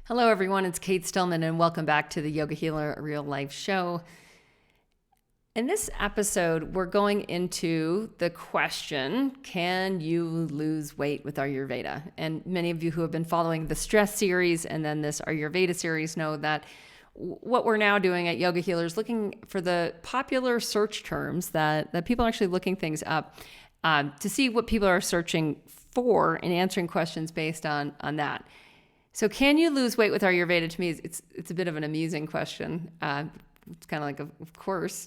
Hello, everyone. It's Cate Stillman, and welcome back to the Yogahealer Real Life Show. In this episode, we're going into the question, can you lose weight with Ayurveda? And many of you who have been following the stress series and then this Ayurveda series know that what we're now doing at Yogahealer is looking for the popular search terms that people are actually looking things up to see what people are searching for and answering questions based on that. So can you lose weight with Ayurveda? To me, it's a bit of an amusing question. It's kind of like, of course,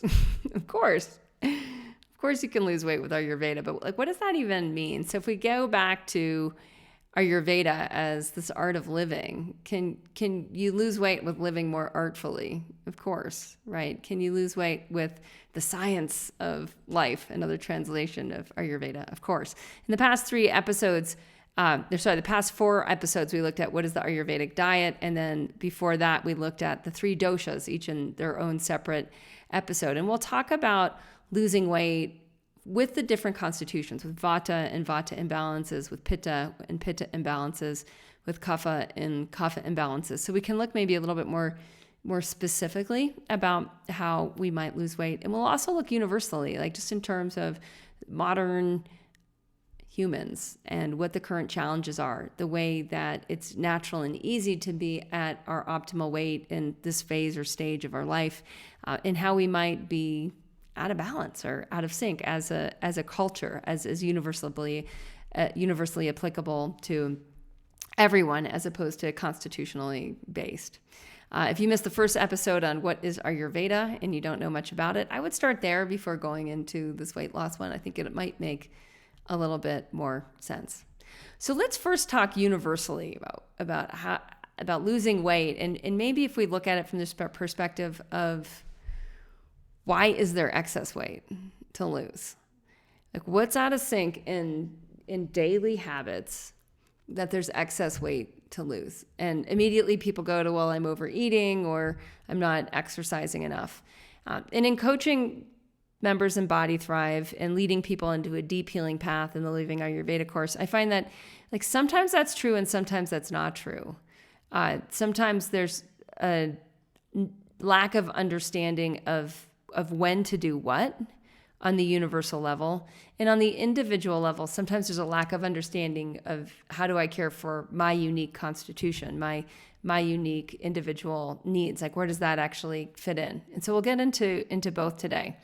of course you can lose weight with Ayurveda, but like, what does that even mean? So if we go back to Ayurveda as this art of living, can you lose weight with living more artfully? Of course, right? Can you lose weight with the science of life? Another translation of Ayurveda, of course. In the past the past 4 episodes, we looked at what is the Ayurvedic diet. And then before that, we looked at the 3 doshas, each in their own separate episode. And we'll talk about losing weight with the different constitutions, with Vata and Vata imbalances, with Pitta and Pitta imbalances, with Kapha and Kapha imbalances. So we can look maybe a little bit more specifically about how we might lose weight. And we'll also look universally, like just in terms of modern humans and what the current challenges are, the way that it's natural and easy to be at our optimal weight in this phase or stage of our life, and how we might be out of balance or out of sync as a culture, as universally applicable to everyone as opposed to constitutionally based. If you missed the first episode on what is Ayurveda and you don't know much about it, I would start there before going into this weight loss one. I think it might make a little bit more sense. So let's first talk universally about losing weight, and maybe if we look at it from this perspective of why is there excess weight to lose? Like, what's out of sync in daily habits that there's excess weight to lose? And immediately people go to, well, I'm overeating or I'm not exercising enough. And in coaching members in Body Thrive and leading people into a deep healing path in the Living Ayurveda course, I find that like sometimes that's true and sometimes that's not true. Sometimes there's a lack of understanding of when to do what on the universal level. And on the individual level, sometimes there's a lack of understanding of how do I care for my unique constitution, my unique individual needs, like where does that actually fit in? And so we'll get into both today.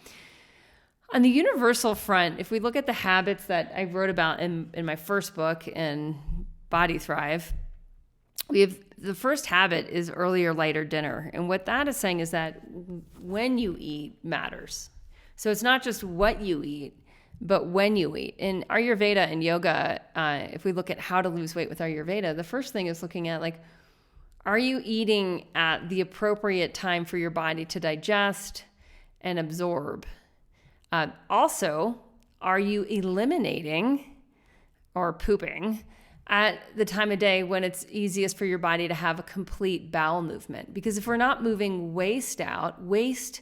On the universal front, if we look at the habits that I wrote about in my first book in Body Thrive, we have the first habit is earlier, lighter dinner. And what that is saying is that when you eat matters. So it's not just what you eat, but when you eat. In Ayurveda and yoga, if we look at how to lose weight with Ayurveda, the first thing is looking at like, are you eating at the appropriate time for your body to digest and absorb? Also, are you eliminating or pooping at the time of day when it's easiest for your body to have a complete bowel movement? Because if we're not moving waste out, waste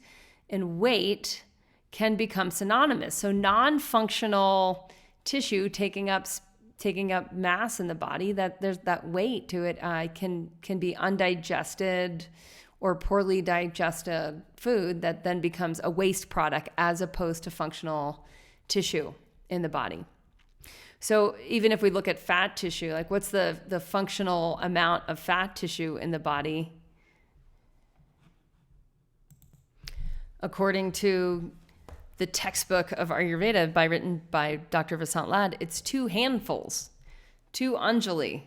and weight can become synonymous. So non-functional tissue taking up mass in the body, that there's that weight to it, can be undigested or poorly digested food that then becomes a waste product as opposed to functional tissue in the body. So even if we look at fat tissue, like what's the functional amount of fat tissue in the body? According to the textbook of Ayurveda written by Dr. Vasant Lad, it's 2 handfuls, 2 anjali.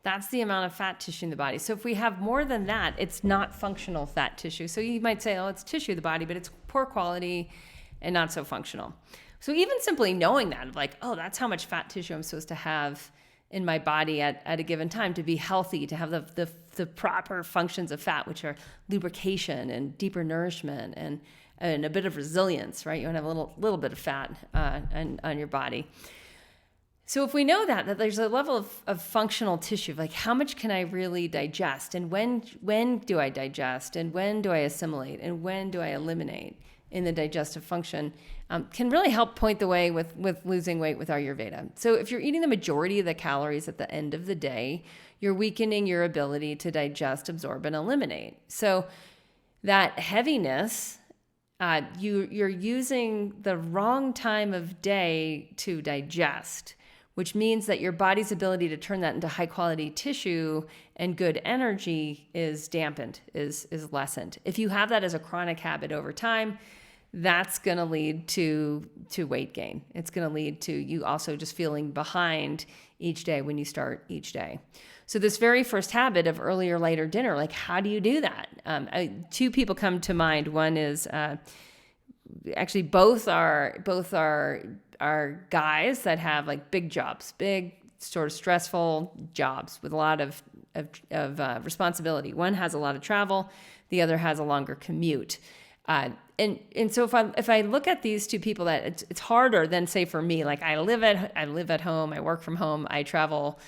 That's the amount of fat tissue in the body. So if we have more than that, it's not functional fat tissue. So you might say, oh, it's tissue of the body, but it's poor quality and not so functional. So even simply knowing that, like, oh, that's how much fat tissue I'm supposed to have in my body at a given time to be healthy, to have the proper functions of fat, which are lubrication and deeper nourishment and a bit of resilience, right? You want to have a little bit of fat on your body. So if we know that there's a level of functional tissue, like how much can I really digest, and when do I digest, and when do I assimilate, and when do I eliminate in the digestive function, can really help point the way with losing weight with Ayurveda. So if you're eating the majority of the calories at the end of the day, you're weakening your ability to digest, absorb, and eliminate. So that heaviness, you're using the wrong time of day to digest, which means that your body's ability to turn that into high quality tissue and good energy is dampened, is lessened. If you have that as a chronic habit over time, that's going to lead to weight gain. It's going to lead to you also just feeling behind each day when you start each day. So this very first habit of early or later dinner, like how do you do that? Two people come to mind. One is actually both are guys that have like big jobs, big sort of stressful jobs with a lot of responsibility. One has a lot of travel, the other has a longer commute. And so if I look at these two people, that it's harder than say for me, like I live at home, I work from home, I travel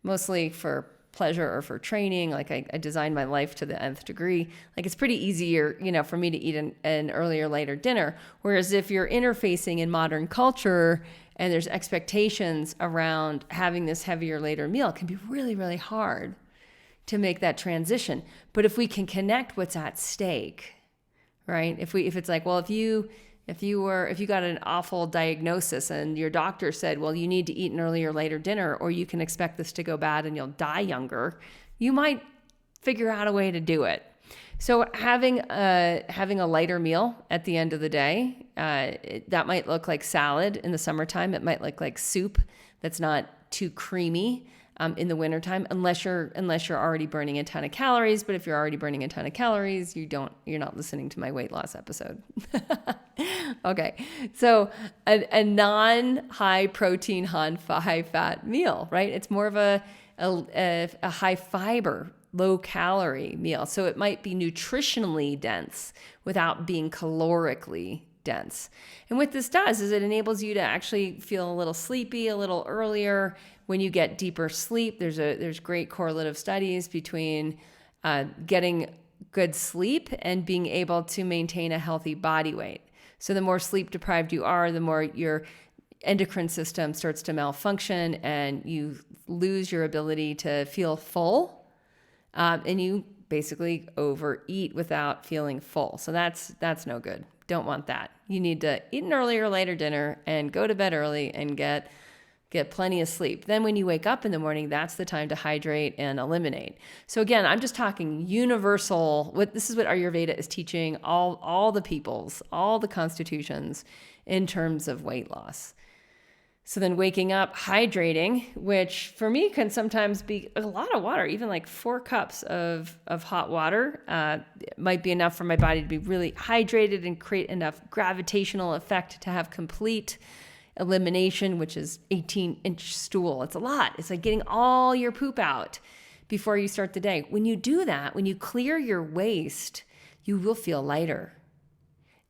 mostly for pleasure or for training. Like I designed my life to the nth degree. Like it's pretty easier, for me to eat an early or later dinner. Whereas if you're interfacing in modern culture and there's expectations around having this heavier later meal, it can be really, really hard to make that transition. But if we can connect what's at stake, right? If it's like, well, if you got an awful diagnosis and your doctor said, well, you need to eat an early or later dinner, or you can expect this to go bad and you'll die younger, you might figure out a way to do it. So having a lighter meal at the end of the day, that might look like salad in the summertime. It might look like soup that's not too creamy. In the wintertime, unless you're already burning a ton of calories. But if you're already burning a ton of calories, you're not listening to my weight loss episode. Okay. So a non-high protein, high fat meal, right? It's more of a high fiber, low calorie meal. So it might be nutritionally dense without being calorically dense. And what this does is it enables you to actually feel a little sleepy a little earlier. When you get deeper sleep, there's great correlative studies between getting good sleep and being able to maintain a healthy body weight. So the more sleep deprived you are, the more your endocrine system starts to malfunction and you lose your ability to feel full, and you basically overeat without feeling full. So that's no good. Don't want that. You need to eat an early or later dinner and go to bed early and get plenty of sleep. Then when you wake up in the morning, that's the time to hydrate and eliminate. So again, I'm just talking universal. This is what Ayurveda is teaching all the peoples, all the constitutions in terms of weight loss. So then waking up, hydrating, which for me can sometimes be a lot of water, even like 4 cups of hot water might be enough for my body to be really hydrated and create enough gravitational effect to have complete elimination, which is 18-inch stool. It's a lot. It's like getting all your poop out before you start the day. When you do that, when you clear your waste, you will feel lighter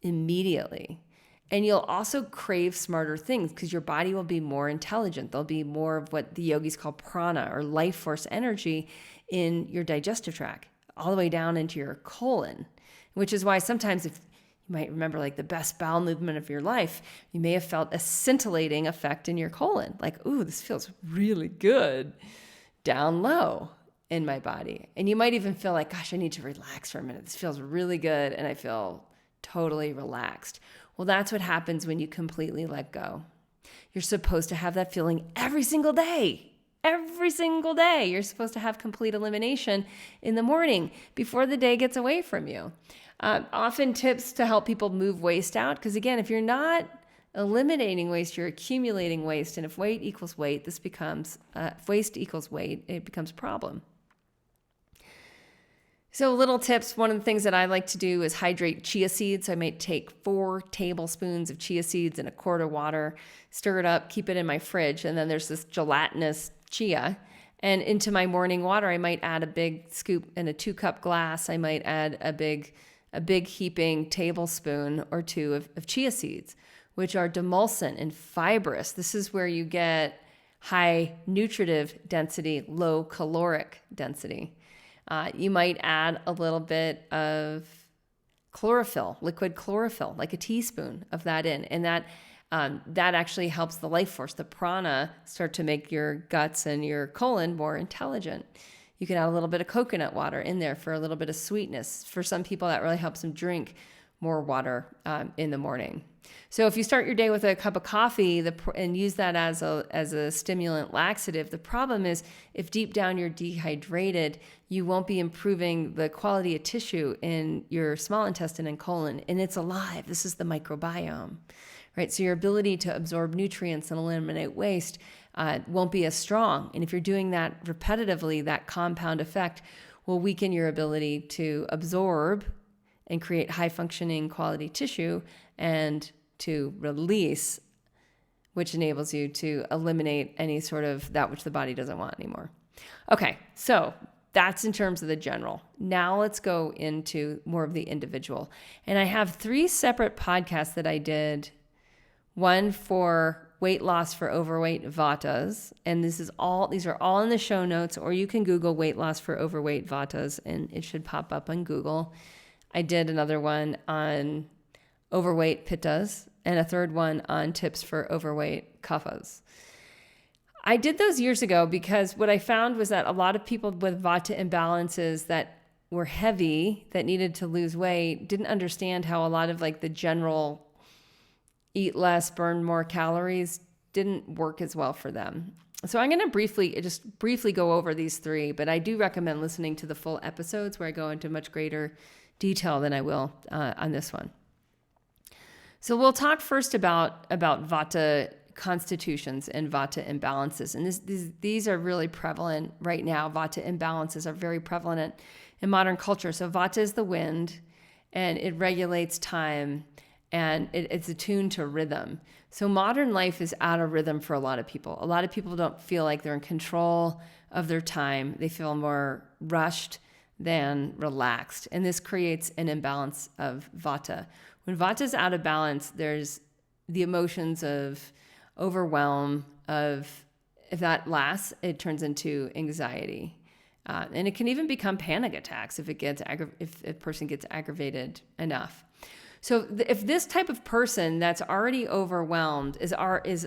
immediately. And you'll also crave smarter things because your body will be more intelligent. There'll be more of what the yogis call prana or life force energy in your digestive tract, all the way down into your colon, which is why sometimes if you might remember like the best bowel movement of your life, you may have felt a scintillating effect in your colon. Like, ooh, this feels really good down low in my body. And you might even feel like, gosh, I need to relax for a minute. This feels really good. And I feel totally relaxed. Well, that's what happens when you completely let go. You're supposed to have that feeling every single day. Every single day. You're supposed to have complete elimination in the morning before the day gets away from you. Often tips to help people move waste out. Because again, if you're not eliminating waste, you're accumulating waste. And if weight equals weight, if waste equals weight, it becomes a problem. So little tips. One of the things that I like to do is hydrate chia seeds. I might take 4 tablespoons of chia seeds in a quart of water, stir it up, keep it in my fridge. And then there's this gelatinous chia. And into my morning water, I might add a big scoop in a 2-cup glass. I might add a big heaping tablespoon or 2 of chia seeds, which are demulcent and fibrous. This is where you get high nutritive density, low caloric density. You might add a little bit of chlorophyll, liquid chlorophyll, like a teaspoon of that in. And that That actually helps the life force, the prana, start to make your guts and your colon more intelligent. You can add a little bit of coconut water in there for a little bit of sweetness. For some people, that really helps them drink more water in the morning. So if you start your day with a cup of coffee and use that as a stimulant laxative, the problem is if deep down you're dehydrated, you won't be improving the quality of tissue in your small intestine and colon. And it's alive. This is the microbiome, right? So your ability to absorb nutrients and eliminate waste won't be as strong. And if you're doing that repetitively, that compound effect will weaken your ability to absorb and create high functioning quality tissue and to release, which enables you to eliminate any sort of that which the body doesn't want anymore. Okay, so that's in terms of the general. Now let's go into more of the individual. And I have 3 separate podcasts that I did. One for weight loss for overweight Vatas, and these are all in the show notes, or you can Google weight loss for overweight Vatas and it should pop up on Google. I did another one on overweight Pittas and a third one on tips for overweight Kaphas. I did those years ago because what I found was that a lot of people with Vata imbalances that were heavy, that needed to lose weight, didn't understand how a lot of like the general eat less, burn more calories didn't work as well for them. So I'm going to briefly go over these 3, but I do recommend listening to the full episodes where I go into much greater detail than I will on this one. So we'll talk first about Vata constitutions and Vata imbalances. And these are really prevalent right now. Vata imbalances are very prevalent in modern culture. So Vata is the wind, and it regulates time, and it's attuned to rhythm. So modern life is out of rhythm for a lot of people. A lot of people don't feel like they're in control of their time. They feel more rushed than relaxed. And this creates an imbalance of Vata. When Vata is out of balance, there's the emotions of overwhelm, if that lasts, it turns into anxiety. And it can even become panic attacks if a person gets aggravated enough. So if this type of person that's already overwhelmed is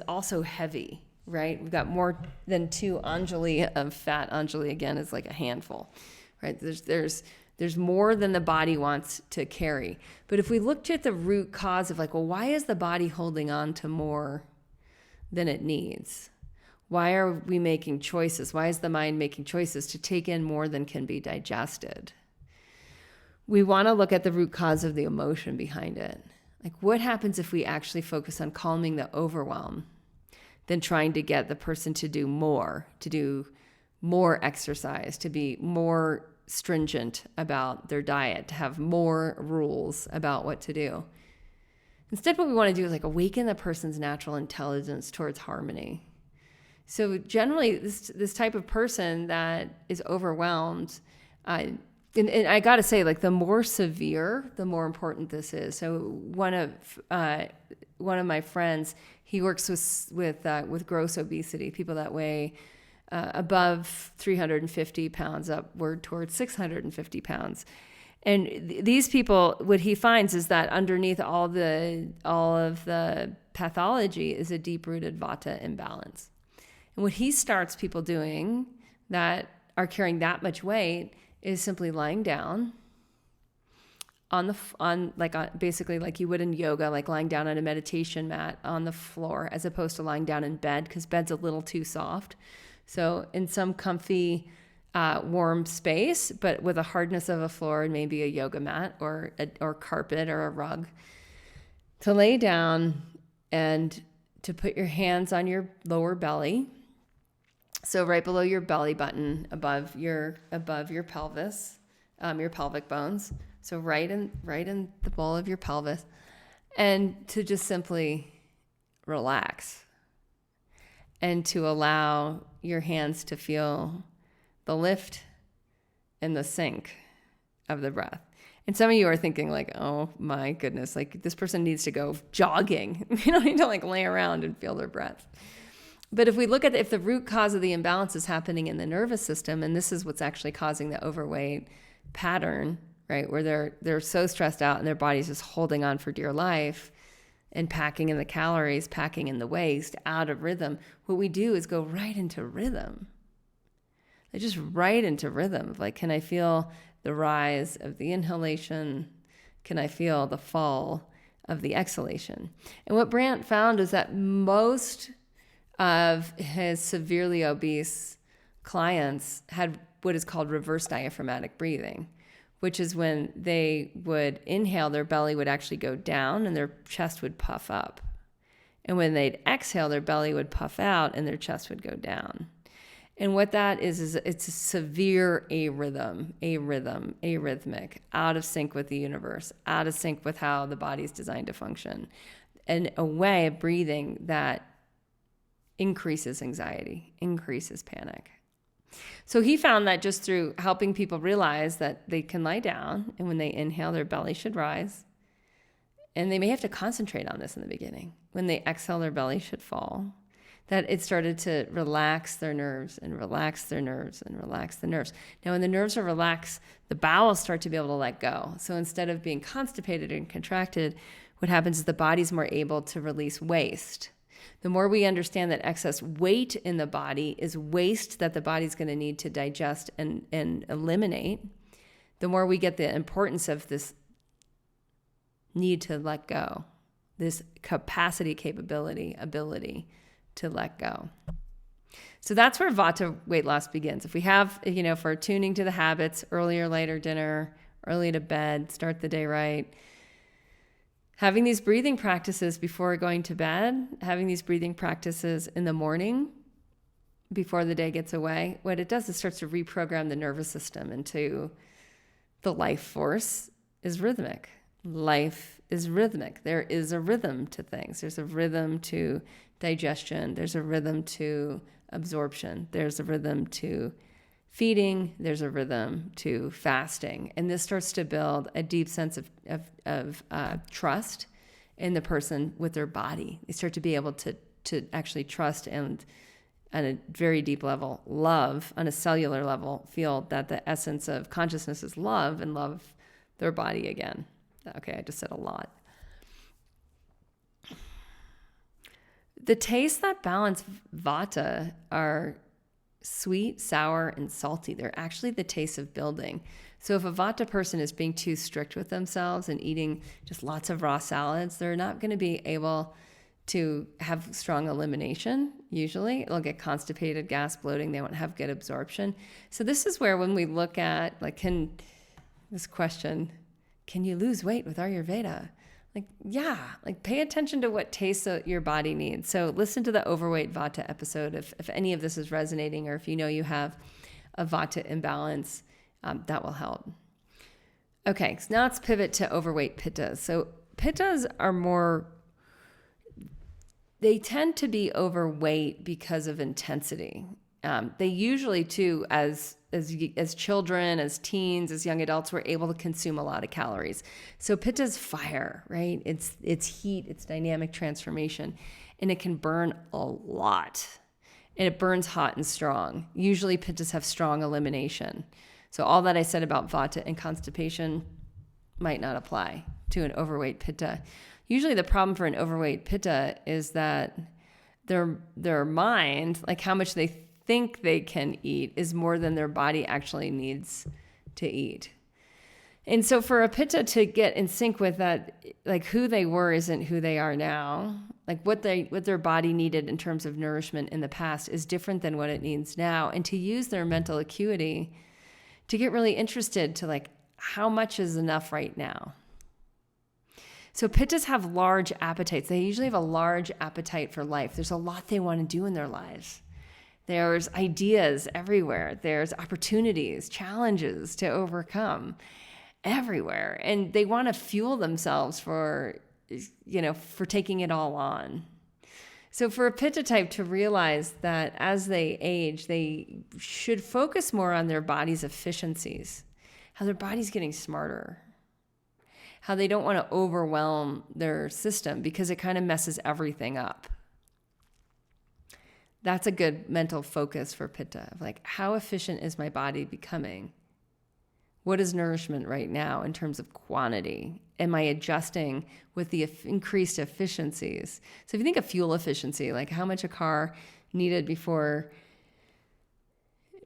also heavy, right? We've got more than 2 Anjali of fat. Anjali, again, is like a handful, right? There's more than the body wants to carry. But if we looked at the root cause of like, well, why is the body holding on to more than it needs? Why are we making choices? Why is the mind making choices to take in more than can be digested? We want to look at the root cause of the emotion behind it. Like, what happens if we actually focus on calming the overwhelm than trying to get the person to do more exercise, to be more stringent about their diet, to have more rules about what to do? Instead, what we want to do is like awaken the person's natural intelligence towards harmony. So generally, this type of person that is overwhelmed, and I got to say, like, the more severe, the more important this is. So one of my friends, he works with gross obesity, people that weigh above 350 pounds, upward towards 650 pounds. And these people, what he finds is that underneath all of the pathology is a deep-rooted Vata imbalance. And what he starts people doing that are carrying that much weight is simply lying down basically like you would in yoga, like lying down on a meditation mat on the floor, as opposed to lying down in bed, because bed's a little too soft. So in some comfy, warm space, but with a hardness of a floor and maybe a yoga mat or carpet or a rug, to lay down and to put your hands on your lower belly. So right below your belly button, above your pelvis, your pelvic bones. So right in the bowl of your pelvis, and to just simply relax, and to allow your hands to feel the lift and the sink of the breath. And some of you are thinking like, oh my goodness, like this person needs to go jogging. You don't need to like lay around and feel their breath. But if we look at if the root cause of the imbalance is happening in the nervous system, and this is what's actually causing the overweight pattern, right, where they're so stressed out and their body's just holding on for dear life, and packing in the calories, packing in the waste, out of rhythm, what we do is go right into rhythm. Like just right into rhythm. Like, can I feel the rise of the inhalation? Can I feel the fall of the exhalation? And what Brandt found is that most of his severely obese clients had what is called reverse diaphragmatic breathing, which is when they would inhale, their belly would actually go down and their chest would puff up. And when they'd exhale, their belly would puff out and their chest would go down. And what that is it's a severe arrhythmic, out of sync with the universe, out of sync with how the body's designed to function, and a way of breathing that increases anxiety, increases panic. So he found that just through helping people realize that they can lie down, and when they inhale, their belly should rise. And they may have to concentrate on this in the beginning. When they exhale, their belly should fall. That it started to relax their nerves and relax their nerves and relax the nerves. Now, when the nerves are relaxed, the bowels start to be able to let go. So instead of being constipated and contracted, what happens is the body's more able to release waste. The more we understand that excess weight in the body is waste that the body's going to need to digest and eliminate, the more we get the importance of this need to let go, this capacity, capability, ability to let go. So that's where Vata weight loss begins. If we have, if we're tuning to the habits, earlier, later dinner, early to bed, start the day right, having these breathing practices before going to bed, having these breathing practices in the morning before the day gets away, what it does is starts to reprogram the nervous system into the life force is rhythmic. Life is rhythmic. There is a rhythm to things. There's a rhythm to digestion. There's a rhythm to absorption. There's a rhythm to feeding. There's a rhythm to fasting. And this starts to build a deep sense of trust in the person with their body. They start to be able to actually trust and at a very deep level, love on a cellular level, feel that the essence of consciousness is love and love their body again. Okay, I just said a lot. The tastes that balance Vata are sweet, sour, and salty. They're actually the taste of building. So if a Vata person is being too strict with themselves and eating just lots of raw salads, they're not going to be able to have strong elimination. Usually they'll get constipated, gas, bloating. They won't have good absorption. So this is where when we look at this question, can you lose weight with Ayurveda? Pay attention to what tastes your body needs. So listen to the overweight Vata episode if any of this is resonating, or if you have a Vata imbalance, that will help. Okay, so now let's pivot to overweight Pittas. So Pittas they tend to be overweight because of intensity. They usually too, as children, as teens, as young adults, were able to consume a lot of calories. So Pitta's fire, right? It's heat, it's dynamic transformation, and it can burn a lot. And it burns hot and strong. Usually Pittas have strong elimination. So all that I said about Vata and constipation might not apply to an overweight Pitta. Usually the problem for an overweight Pitta is that their mind, like how much they think they can eat, is more than their body actually needs to eat. And so for a Pitta to get in sync with that, like who they were isn't who they are now. Like what their body needed in terms of nourishment in the past is different than what it needs now. And to use their mental acuity to get really interested to how much is enough right now. So Pittas have large appetites. They usually have a large appetite for life. There's a lot they want to do in their lives. There's ideas everywhere. There's opportunities, challenges to overcome everywhere. And they want to fuel themselves for taking it all on. So for a Pitta type to realize that as they age, they should focus more on their body's efficiencies, how their body's getting smarter, how they don't want to overwhelm their system because it kind of messes everything up. That's a good mental focus for Pitta, of how efficient is my body becoming What is nourishment right now in terms of quantity? Am I adjusting with the increased efficiencies? So if you think of fuel efficiency, like how much a car needed before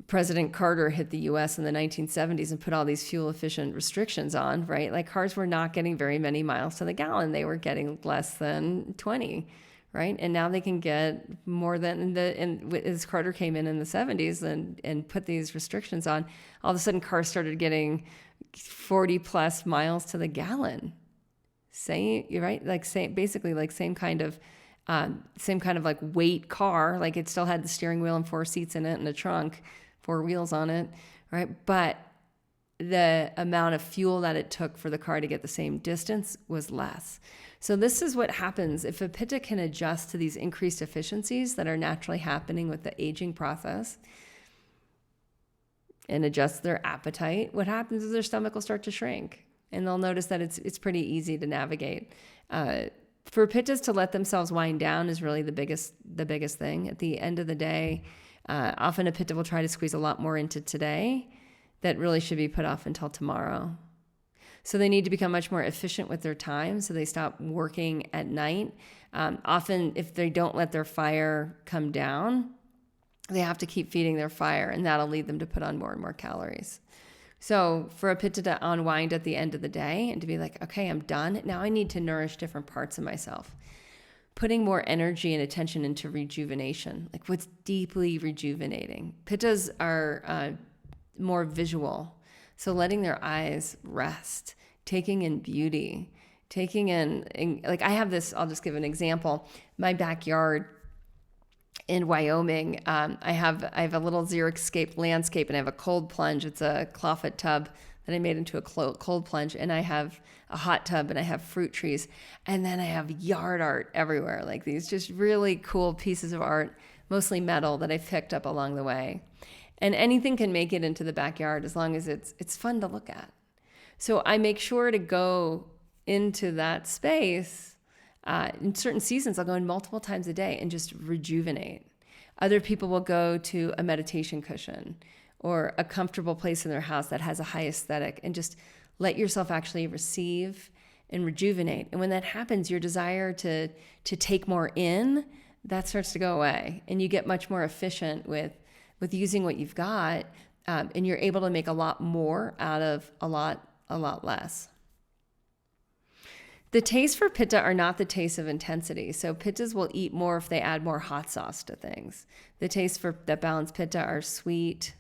President Carter hit the US in the 1970s and put all these fuel efficient restrictions on, right? Like cars were not getting very many miles to the gallon. They were getting less than 20, right? And now they can get more than and as Carter came in the 70s and put these restrictions on, all of a sudden cars started getting 40 plus miles to the gallon. Right? Like basically like same kind of like weight car, like it still had the steering wheel and 4 seats in it and a trunk, 4 wheels on it, right? But the amount of fuel that it took for the car to get the same distance was less. So this is what happens if a pitta can adjust to these increased efficiencies that are naturally happening with the aging process and adjust their appetite. What happens is their stomach will start to shrink, and they'll notice that it's pretty easy to navigate. For pittas to let themselves wind down is really the biggest thing. At the end of the day, often a pitta will try to squeeze a lot more into today that really should be put off until tomorrow. So they need to become much more efficient with their time, so they stop working at night. Often, if they don't let their fire come down, they have to keep feeding their fire, and that'll lead them to put on more and more calories. So for a pitta to unwind at the end of the day and to be like, okay, I'm done. Now I need to nourish different parts of myself. Putting more energy and attention into rejuvenation, like what's deeply rejuvenating. Pittas are more visual. So letting their eyes rest, taking in beauty, taking in like I have this, I'll just give an example. My backyard in Wyoming, I have a little xeriscape landscape, and I have a cold plunge. It's a clawfoot tub that I made into a cold plunge, and I have a hot tub, and I have fruit trees, and then I have yard art everywhere, like these just really cool pieces of art, mostly metal, that I've picked up along the way. And anything can make it into the backyard as long as it's fun to look at. So I make sure to go into that space. In certain seasons, I'll go in multiple times a day and just rejuvenate. Other people will go to a meditation cushion or a comfortable place in their house that has a high aesthetic and just let yourself actually receive and rejuvenate. And when that happens, your desire to take more in, that starts to go away. And you get much more efficient with using what you've got, and you're able to make a lot more out of a lot less. The tastes for pitta are not the taste of intensity. So pittas will eat more if they add more hot sauce to things. The tastes that balance pitta are sweet,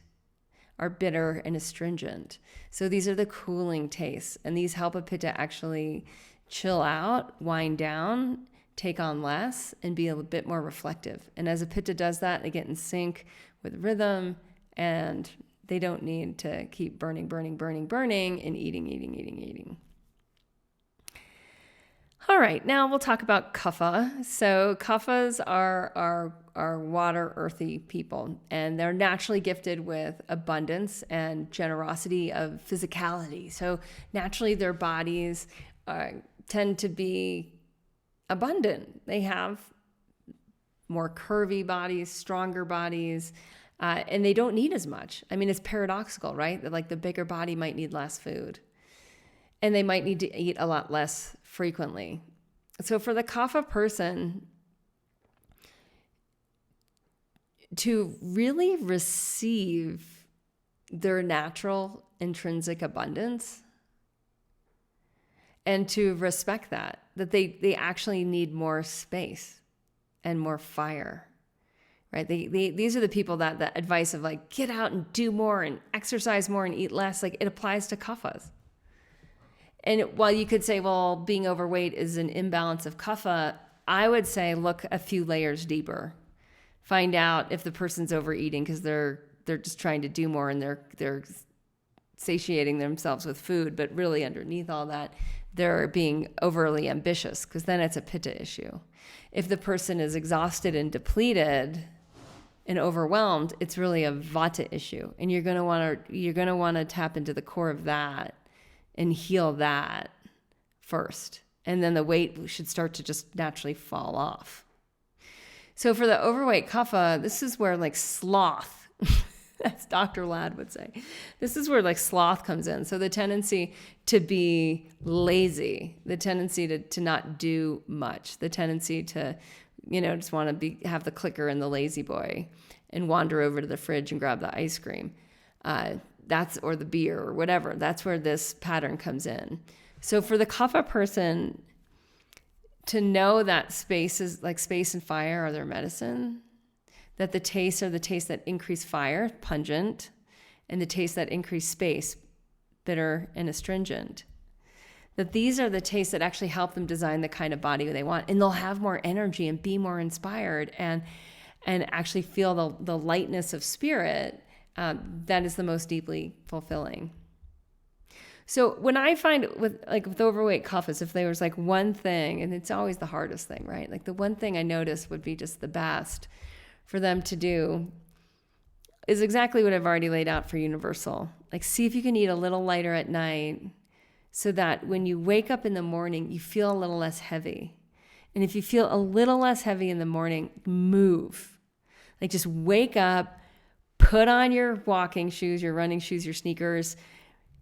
are bitter, and astringent. So these are the cooling tastes, and these help a pitta actually chill out, wind down, take on less, and be a bit more reflective. And as a pitta does that, they get in sync with rhythm, and they don't need to keep burning, and eating. All right, now we'll talk about kapha. So kaphas are water, earthy people, and they're naturally gifted with abundance and generosity of physicality. So naturally, their bodies tend to be abundant. They have more curvy bodies, stronger bodies, and they don't need as much. I mean, it's paradoxical, right? That like the bigger body might need less food, and they might need to eat a lot less frequently. So for the kapha person to really receive their natural intrinsic abundance and to respect that they actually need more space and more fire, right? These are the people that the advice of like, get out and do more and exercise more and eat less, like it applies to kaphas. And while you could say, well, being overweight is an imbalance of kapha, I would say look a few layers deeper. Find out if the person's overeating because they're just trying to do more and they're satiating themselves with food, but really underneath all that, they're being overly ambitious because then it's a pitta issue. If the person is exhausted and depleted and overwhelmed, it's really a vata issue, and you're going to want to tap into the core of that and heal that first. And then the weight should start to just naturally fall off. So for the overweight kapha, this is where like sloth As Dr. Ladd would say. This is where like sloth comes in. So the tendency to be lazy, the tendency to not do much, the tendency to, just want to have the clicker and the lazy boy and wander over to the fridge and grab the ice cream. Or the beer or whatever. That's where this pattern comes in. So for the kapha person, to know that space and fire are their medicine, that the tastes are the tastes that increase fire, pungent, and the tastes that increase space, bitter and astringent. That these are the tastes that actually help them design the kind of body they want, and they'll have more energy and be more inspired and actually feel the lightness of spirit that is the most deeply fulfilling. So when I find with overweight kaphas, if there was like one thing, and it's always the hardest thing, right? Like the one thing I noticed would be just the best for them to do is exactly what I've already laid out for universal. Like see if you can eat a little lighter at night so that when you wake up in the morning, you feel a little less heavy. And if you feel a little less heavy in the morning, move. Like just wake up, put on your walking shoes, your running shoes, your sneakers,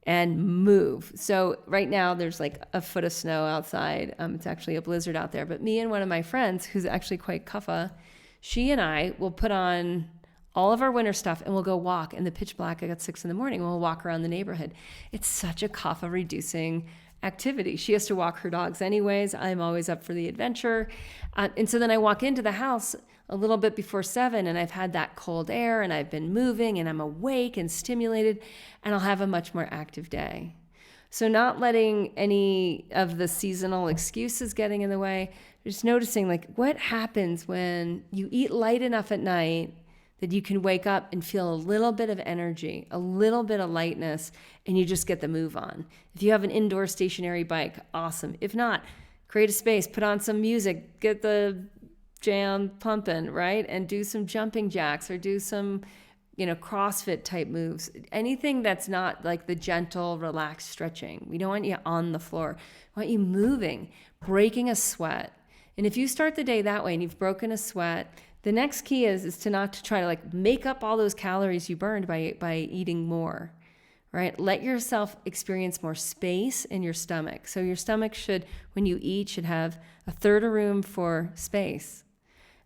and move. So right now there's like a foot of snow outside. It's actually a blizzard out there. But me and one of my friends, who's actually quite kapha, she and I will put on all of our winter stuff and we'll go walk in the pitch black at 6 a.m. We'll walk around the neighborhood. It's such a kapha reducing activity. She has to walk her dogs anyways. I'm always up for the adventure. And so then I walk into the house a little bit before 7 and I've had that cold air and I've been moving and I'm awake and stimulated and I'll have a much more active day. So not letting any of the seasonal excuses getting in the way, just noticing like what happens when you eat light enough at night that you can wake up and feel a little bit of energy, a little bit of lightness, and you just get the move on. If you have an indoor stationary bike, awesome. If not, create a space, put on some music, get the jam pumping, right? And do some jumping jacks or do some, CrossFit type moves. Anything that's not like the gentle, relaxed stretching. We don't want you on the floor. We want you moving, breaking a sweat. And if you start the day that way and you've broken a sweat, the next key is to not to try to like make up all those calories you burned by eating more, right? Let yourself experience more space in your stomach. So your stomach should, when you eat, should have a third of room for space,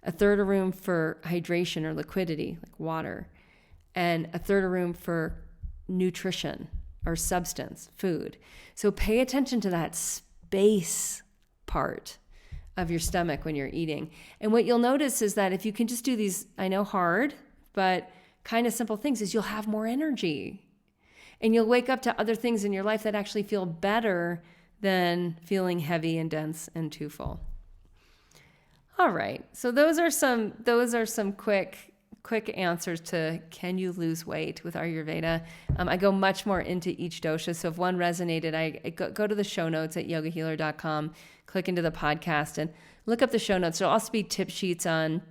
a third of room for hydration or liquidity, like water, and a third of room for nutrition or substance, food. So pay attention to that space part of your stomach when you're eating. And what you'll notice is that if you can just do these, I know hard, but kind of simple things, is you'll have more energy. And you'll wake up to other things in your life that actually feel better than feeling heavy and dense and too full. All right. So those are some quick answers to can you lose weight with Ayurveda. I go much more into each dosha. So if one resonated, I go to the show notes at yogahealer.com, click into the podcast and look up the show notes. There'll also be tip sheets on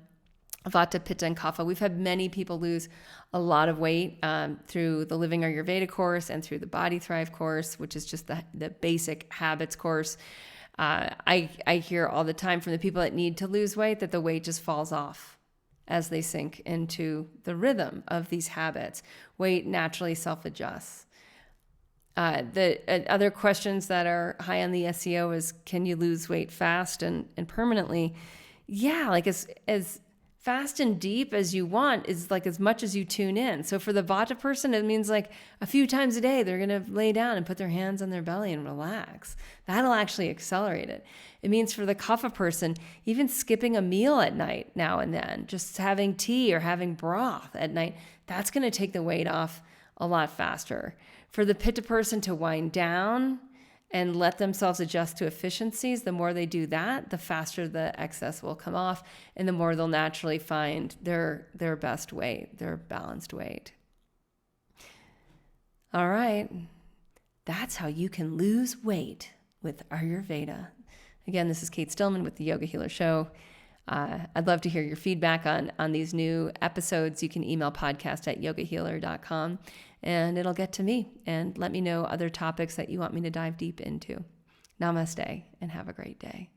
Vata, Pitta, and Kapha. We've had many people lose a lot of weight through the Living Ayurveda course and through the Body Thrive course, which is just the basic habits course. I hear all the time from the people that need to lose weight that the weight just falls off as they sink into the rhythm of these habits. Weight naturally self-adjusts. The other questions that are high on the SEO is, can you lose weight fast and permanently? Yeah, like as fast and deep as you want is like as much as you tune in. So for the Vata person, it means like a few times a day, they're going to lay down and put their hands on their belly and relax. That'll actually accelerate it. It means for the Kapha person, even skipping a meal at night now and then, just having tea or having broth at night, that's going to take the weight off a lot faster. For the Pitta person to wind down and let themselves adjust to efficiencies, the more they do that, the faster the excess will come off and the more they'll naturally find their best weight, their balanced weight. All right. That's how you can lose weight with Ayurveda. Again, this is Cate Stillman with the Yoga Healer Show. I'd love to hear your feedback on these new episodes. You can email podcast@yogahealer.com and it'll get to me and let me know other topics that you want me to dive deep into. Namaste and have a great day.